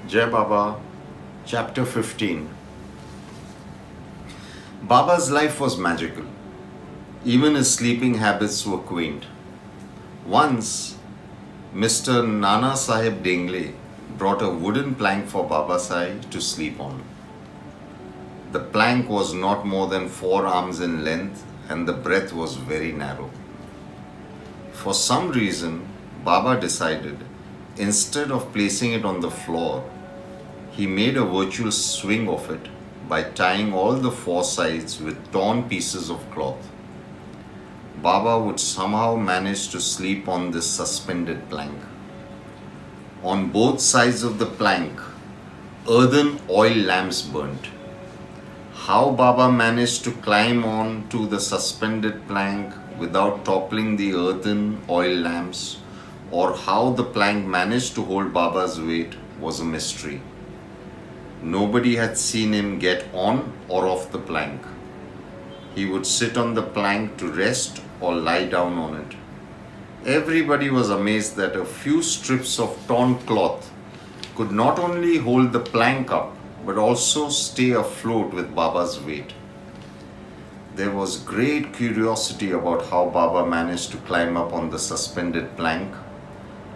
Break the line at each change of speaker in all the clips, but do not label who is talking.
Jai Baba, Chapter 15. Baba's life was magical. Even his sleeping habits were quaint. Once, Mr. Nana Sahib Dengle brought a wooden plank for Baba Sai to sleep on. The plank was not more than 4 arms in length and the breadth was very narrow. For some reason, Baba decided, instead of placing it on the floor, he made a virtual swing of it by tying all the 4 sides with torn pieces of cloth. Baba would somehow manage to sleep on this suspended plank. On both sides of the plank, earthen oil lamps burnt. How Baba managed to climb on to the suspended plank without toppling the earthen oil lamps, or how the plank managed to hold Baba's weight, was a mystery. Nobody had seen him get on or off the plank. He would sit on the plank to rest or lie down on it. Everybody was amazed that a few strips of torn cloth could not only hold the plank up but also stay afloat with Baba's weight. There was great curiosity about how Baba managed to climb up on the suspended plank,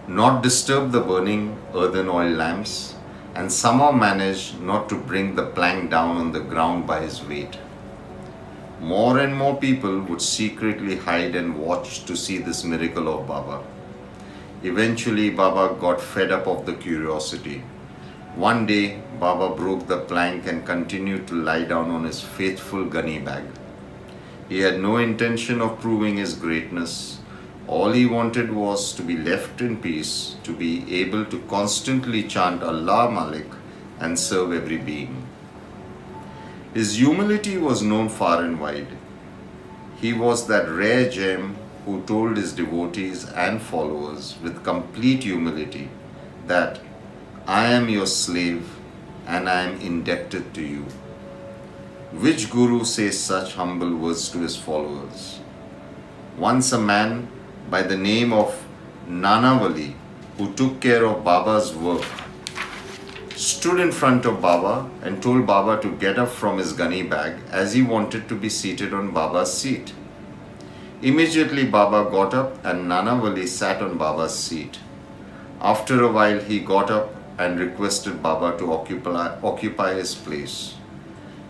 not disturb the burning earthen oil lamps, and somehow managed not to bring the plank down on the ground by his weight. More and more people would secretly hide and watch to see this miracle of Baba. Eventually, Baba got fed up of the curiosity. One day, Baba broke the plank and continued to lie down on his faithful gunny bag. He had no intention of proving his greatness. All he wanted was to be left in peace, to be able to constantly chant Allah Malik and serve every being. His humility was known far and wide. He was that rare gem who told his devotees and followers with complete humility that I am your slave and I am indebted to you. Which guru says such humble words to his followers? Once a man by the name of Nanavali, who took care of Baba's work, stood in front of Baba and told Baba to get up from his gunny bag as he wanted to be seated on Baba's seat. Immediately Baba got up and Nanavali sat on Baba's seat. After a while he got up and requested Baba to occupy his place.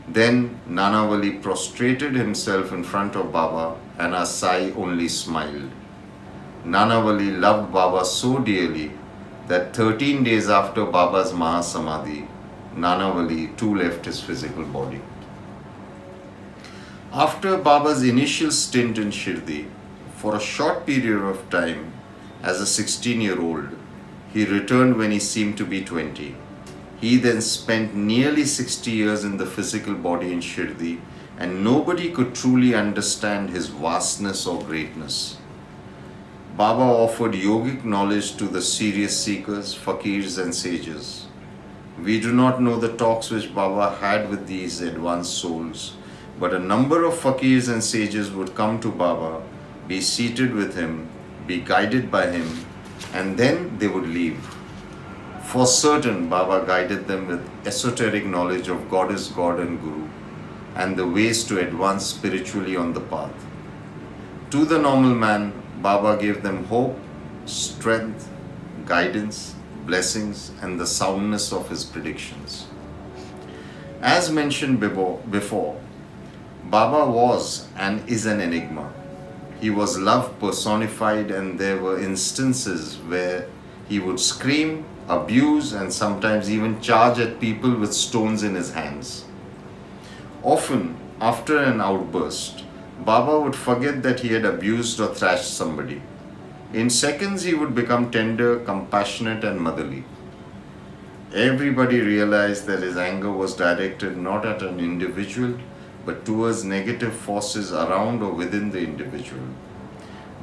Then Nanavali prostrated himself in front of Baba and our Sai only smiled. Nanavali loved Baba so dearly that 13 days after Baba's Mahasamadhi, Nanavali too left his physical body. After Baba's initial stint in Shirdi, for a short period of time, as a 16-year-old, he returned when he seemed to be 20. He then spent nearly 60 years in the physical body in Shirdi, and nobody could truly understand his vastness or greatness. Baba offered yogic knowledge to the serious seekers, fakirs and sages. We do not know the talks which Baba had with these advanced souls, but a number of fakirs and sages would come to Baba, be seated with him, be guided by him, and then they would leave. For certain, Baba guided them with esoteric knowledge of God is God and Guru, and the ways to advance spiritually on the path. To the normal man, Baba gave them hope, strength, guidance, blessings, and the soundness of his predictions. As mentioned before, Baba was and is an enigma. He was love personified, and there were instances where he would scream, abuse, and sometimes even charge at people with stones in his hands. Often, after an outburst, Baba would forget that he had abused or thrashed somebody. In seconds, he would become tender, compassionate, and motherly. Everybody realized that his anger was directed not at an individual, but towards negative forces around or within the individual.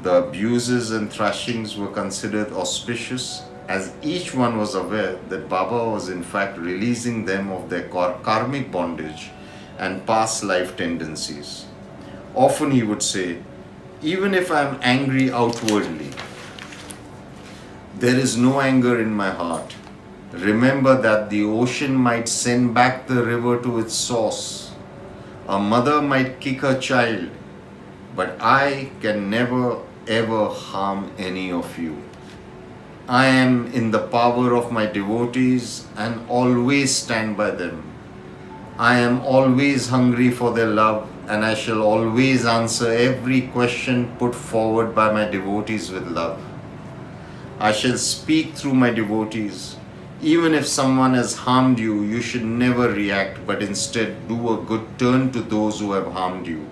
The abuses and thrashings were considered auspicious, as each one was aware that Baba was in fact releasing them of their karmic bondage and past life tendencies. Often he would say, even if I am angry outwardly, there is no anger in my heart. Remember that the ocean might send back the river to its source. A mother might kick her child, but I can never ever harm any of you. I am in the power of my devotees and always stand by them. I am always hungry for their love, and I shall always answer every question put forward by my devotees with love. I shall speak through my devotees. Even if someone has harmed you, you should never react, but instead do a good turn to those who have harmed you.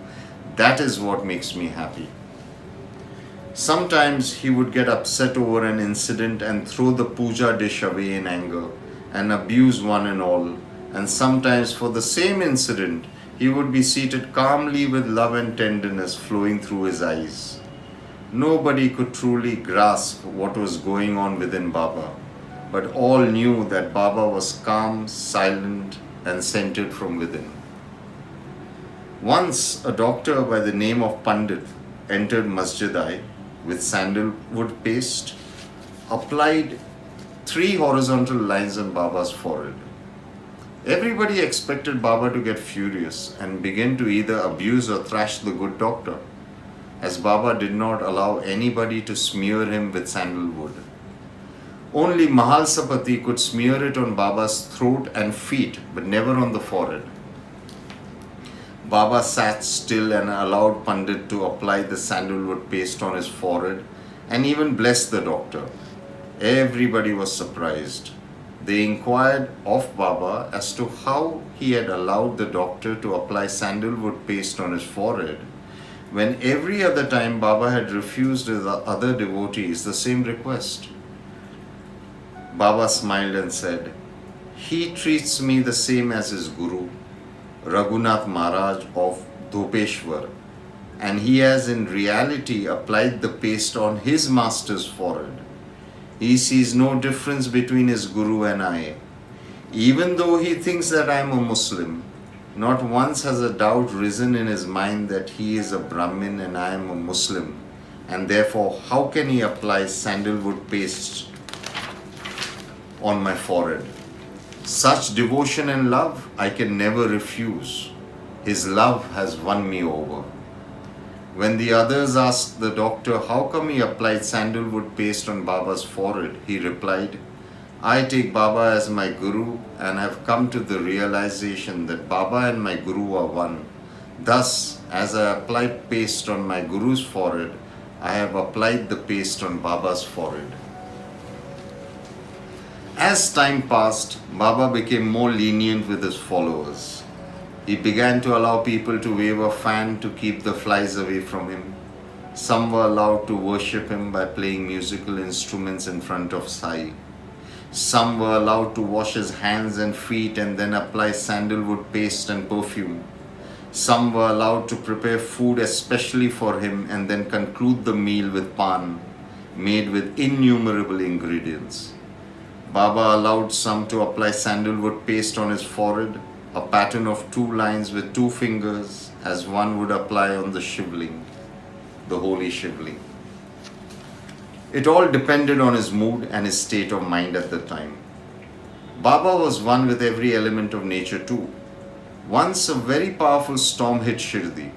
That is what makes me happy. Sometimes he would get upset over an incident and throw the puja dish away in anger and abuse one and all. And sometimes for the same incident, he would be seated calmly with love and tenderness flowing through his eyes. Nobody could truly grasp what was going on within Baba, but all knew that Baba was calm, silent, and centered from within. Once, a doctor by the name of Pandit entered Masjid-I with sandalwood paste, applied 3 horizontal lines on Baba's forehead. Everybody expected Baba to get furious and begin to either abuse or thrash the good doctor, as Baba did not allow anybody to smear him with sandalwood. Only Mahalsapati could smear it on Baba's throat and feet, but never on the forehead. Baba sat still and allowed Pandit to apply the sandalwood paste on his forehead and even blessed the doctor. Everybody was surprised. They inquired of Baba as to how he had allowed the doctor to apply sandalwood paste on his forehead when every other time Baba had refused his other devotees the same request. Baba smiled and said, "He treats me the same as his Guru, Raghunath Maharaj of Dhopeshwar, and he has in reality applied the paste on his master's forehead. He sees no difference between his Guru and I. Even though he thinks that I am a Muslim, not once has a doubt risen in his mind that he is a Brahmin and I am a Muslim, and therefore how can he apply sandalwood paste on my forehead? Such devotion and love I can never refuse. His love has won me over." When the others asked the doctor how come he applied sandalwood paste on Baba's forehead, he replied, "I take Baba as my Guru and have come to the realization that Baba and my Guru are one. Thus, as I apply paste on my Guru's forehead, I have applied the paste on Baba's forehead." As time passed, Baba became more lenient with his followers. He began to allow people to wave a fan to keep the flies away from him. Some were allowed to worship him by playing musical instruments in front of Sai. Some were allowed to wash his hands and feet and then apply sandalwood paste and perfume. Some were allowed to prepare food especially for him and then conclude the meal with pan, made with innumerable ingredients. Baba allowed some to apply sandalwood paste on his forehead, a pattern of 2 lines with 2 fingers, as one would apply on the Shivling, the holy Shivling. It all depended on his mood and his state of mind at the time. Baba was one with every element of nature too. Once a very powerful storm hit Shirdi.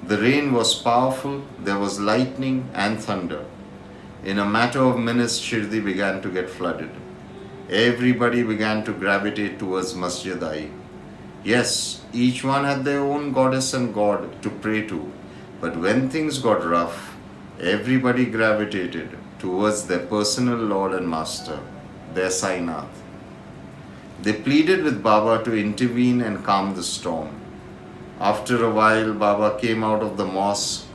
The rain was powerful, there was lightning and thunder. In a matter of minutes, Shirdi began to get flooded. Everybody began to gravitate towards Masjid-I. Yes, each one had their own goddess and god to pray to, but when things got rough, everybody gravitated towards their personal lord and master, their Sainath. They pleaded with Baba to intervene and calm the storm. After a while, Baba came out of the mosque,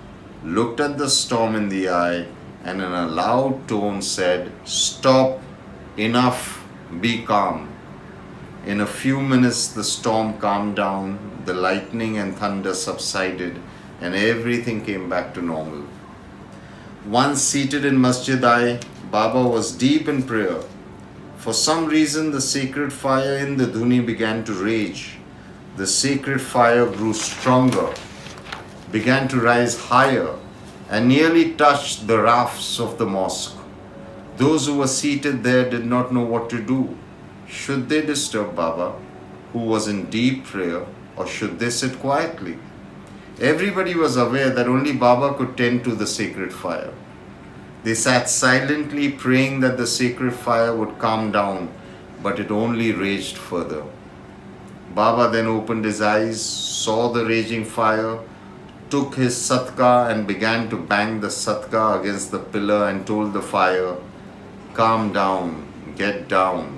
looked at the storm in the eye, and in a loud tone said, "Stop, enough, be calm." In a few minutes, the storm calmed down, the lightning and thunder subsided, and everything came back to normal. Once seated in Masjid-I, Baba was deep in prayer. For some reason, the sacred fire in the dhuni began to rage. The sacred fire grew stronger, began to rise higher, and nearly touched the rafts of the mosque. Those who were seated there did not know what to do. Should they disturb Baba, who was in deep prayer, or should they sit quietly? Everybody was aware that only Baba could tend to the sacred fire. They sat silently praying that the sacred fire would calm down, but it only raged further. Baba then opened his eyes, saw the raging fire, took his satka and began to bang the satka against the pillar and told the fire, "Calm down, get down."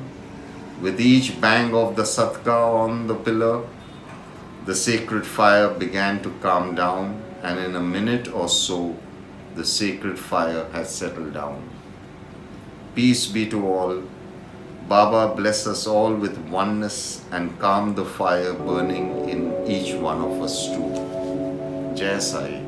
With each bang of the satka on the pillar, the sacred fire began to calm down, and in a minute or so, the sacred fire had settled down. Peace be to all. Baba bless us all with oneness and calm the fire burning in each one of us too. Jai Sai.